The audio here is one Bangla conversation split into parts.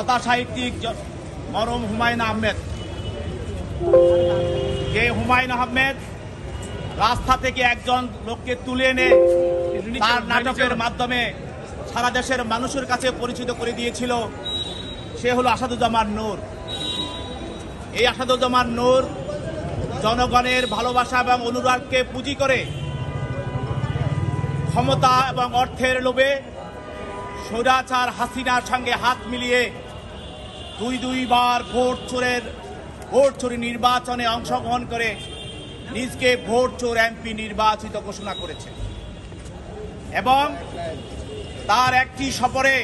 কথা সাহিত্যিক মরহুম হুমায়ুন আহমেদ, যে হুমায়ুন আহমেদ রাস্তা থেকে একজন লোককে তুলে এনে তার নাটকের মাধ্যমে সারা দেশের মানুষের কাছে পরিচিত করে দিয়েছিল, সে হলো আসাদুজ্জামান নূর। এই আসাদুজ্জামান নূর জনগণের ভালোবাসা এবং অনুরাগকে পুঁজি করে ক্ষমতা এবং অর্থের লোভে স্বৈরাচার হাসিনার সঙ্গে হাত মিলিয়ে দুইবার ভোট চোরি নির্বাচনে অংশগ্রহণ করে নিজকে ভোট চোর এমপি নির্বাচিত ঘোষণা করেছে। এবং তার একটি সফরে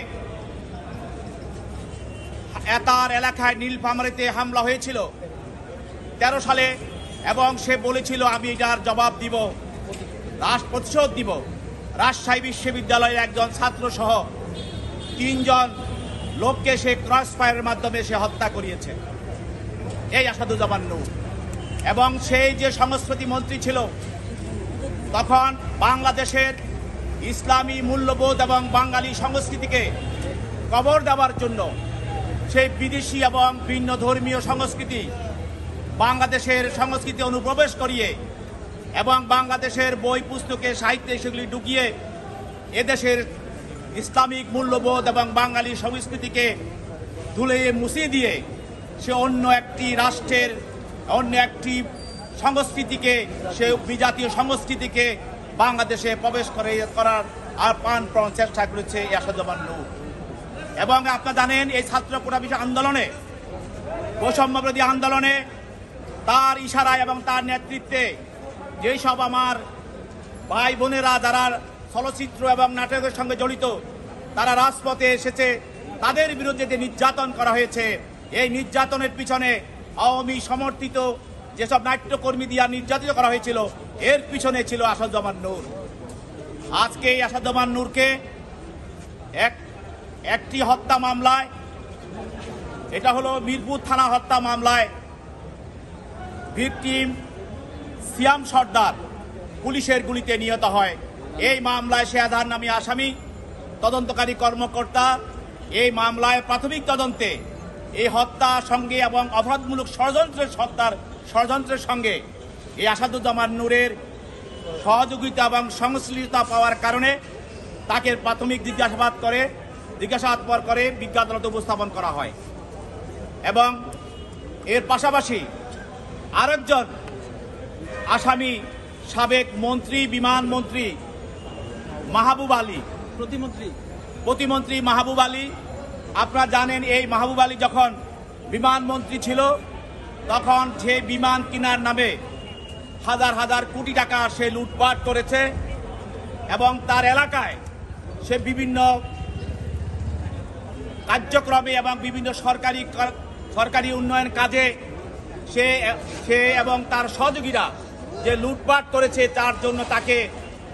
তার এলাকায় নীলফামারীতে হামলা হয়েছিল 13 সালে, এবং সে বলেছিল আমি এটার জবাব দিব, প্রতিশোধ দিব। রাজশাহী বিশ্ববিদ্যালয়ের একজন ছাত্র সহ 3 জন লোককে সে ক্রস ফায়ারের মাধ্যমে সে হত্যা করিয়েছে, এই আসাদুজ্জামান নূর। এবং সেই যে সংস্কৃতি মন্ত্রী ছিল, তখন বাংলাদেশের ইসলামী মূল্যবোধ এবং বাঙালি সংস্কৃতিকে কবর দেওয়ার জন্য সেই বিদেশি এবং ভিন্ন ধর্মীয় সংস্কৃতি বাংলাদেশের সংস্কৃতি অনুপ্রবেশ করিয়ে এবং বাংলাদেশের বই পুস্তকে সাহিত্যে সেগুলি ঢুকিয়ে এদেশের ইসলামিক মূল্যবোধ এবং বাঙালি সংস্কৃতিকে ধুলে মুছিয়ে দিয়ে সে অন্য একটি রাষ্ট্রের অন্য একটি সংস্কৃতিকে, সে বিজাতীয় সংস্কৃতিকে বাংলাদেশে প্রবেশ করার আর প্রাণপণ চেষ্টা করেছে আসাদুজ্জামান নূর। এবং আপনারা জানেন এই ছাত্র কোটা বিষয় আন্দোলনে, বৈষম্যবিরোধী আন্দোলনে তার ইশারায় এবং তার নেতৃত্বে যেই সব আমার ভাই বোনেরা যারা চলচ্চিত্র এবং নাটকের সঙ্গে জড়িত তারা রাজপথে এসেছে, তাদের বিরুদ্ধে যে নির্যাতন করা হয়েছে, এই নির্যাতনের পিছনে আওয়ামী সমর্থিত যেসব নাট্যকর্মী দিয়া নির্যাতিত করা হয়েছিল, এর পিছনে ছিল আসাদুজ্জামান নূর। আজকে এই আসাদুজ্জামান নূরকে একটি হত্যা মামলায়, এটা হলো মিরপুর থানা হত্যা মামলায় ভিকটিম সিয়াম সর্দার পুলিশের গুলিতে নিহত হয়। এই মামলায় শেয়াদার নামী আসামি তদন্তকারী কর্মকর্তা এই মামলায় প্রাথমিক তদন্তে এই হত্যার সঙ্গে এবং অপরাধমূলক ষড়যন্ত্রের সঙ্গে এই আসাদুজ্জামান নূরের সহযোগিতা এবং সংশ্লিষ্টতা পাওয়ার কারণে তাকে প্রাথমিক জিজ্ঞাসাবাদ করে বিজ্ঞ আদালতে উপস্থাপন করা হয়। এবং এর পাশাপাশি আরেকজন আসামি সাবেক মন্ত্রী, বিমান মন্ত্রী মাহবুব আলী, প্রতিমন্ত্রী মাহবুব আলী। আপনারা জানেন এই মাহবুব আলী যখন বিমান মন্ত্রী ছিল তখন সে বিমান কেনার নামে হাজার হাজার কোটি টাকা সে লুটপাট করেছে এবং তার এলাকায় সে বিভিন্ন কার্যক্রমে এবং বিভিন্ন সরকারি উন্নয়ন কাজে সে এবং তার সহযোগীরা যে লুটপাট করেছে, তার জন্য তাকে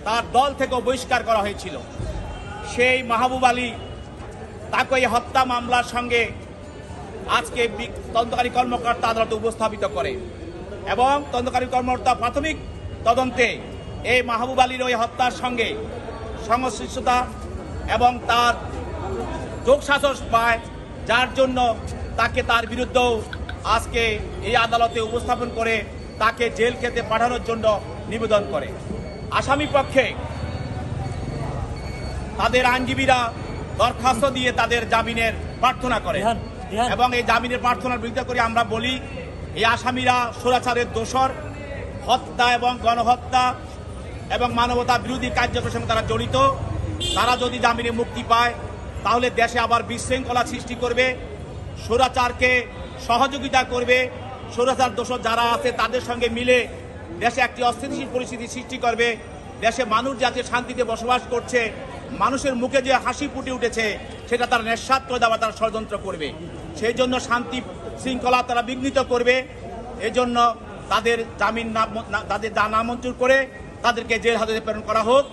তার দল থেকে বহিষ্কার করা হয়েছিল। সেই মাহবুব আলী তাকে এই হত্যা মামলার সঙ্গে আজকে তদন্তকারী কর্মকর্তা আদালতে উপস্থাপিত করে এবং তদন্তকারী কর্মকর্তা প্রাথমিক তদন্তে এই মাহবুব আলীর ওই হত্যার সঙ্গে সংশ্লিষ্টতা এবং তার যোগসাজশ পায়, যার জন্য তাকে তার বিরুদ্ধেও আজকে এই আদালতে উপস্থাপন করে তাকে জেল খেতে পাঠানোর জন্য নিবেদন করে। আসামি পক্ষে তাদের আইনজীবীরা দরখাস্ত দিয়ে তাদের জামিনের প্রার্থনা করে এবং এই জামিনের প্রার্থনার বিরুদ্ধে করে আমরা বলি এই আসামিরা স্বৈরাচারের দোষর, হত্যা এবং গণহত্যা এবং মানবতা বিরোধী কার্যক্রমের সঙ্গে তারা জড়িত। তারা যদি জামিনে মুক্তি পায় তাহলে দেশে আবার বিশৃঙ্খলা সৃষ্টি করবে, স্বৈরাচারকে সহযোগিতা করবে, স্বৈরাচার দোষর যারা আছে তাদের সঙ্গে মিলে দেশে একটি অস্থিতিশীল পরিস্থিতি সৃষ্টি করবে। দেশে মানুষ যাতে শান্তিতে বসবাস করছে, মানুষের মুখে যে হাসি ফুটে উঠেছে সেটা তারা নিঃস্বাত করে দেওয়ার তারা ষড়যন্ত্র করবে। সেই জন্য শান্তি শৃঙ্খলা তারা বিঘ্নিত করবে। এজন্য তাদের জামিন তাদের নামঞ্জুর করে তাদেরকে জেল হাজতে প্রেরণ করা হোক।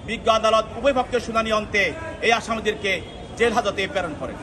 বিজ্ঞ আদালত উভয় পক্ষের শুনানি অন্তে এই আসামিদেরকে জেল হাজতে প্রেরণ করে।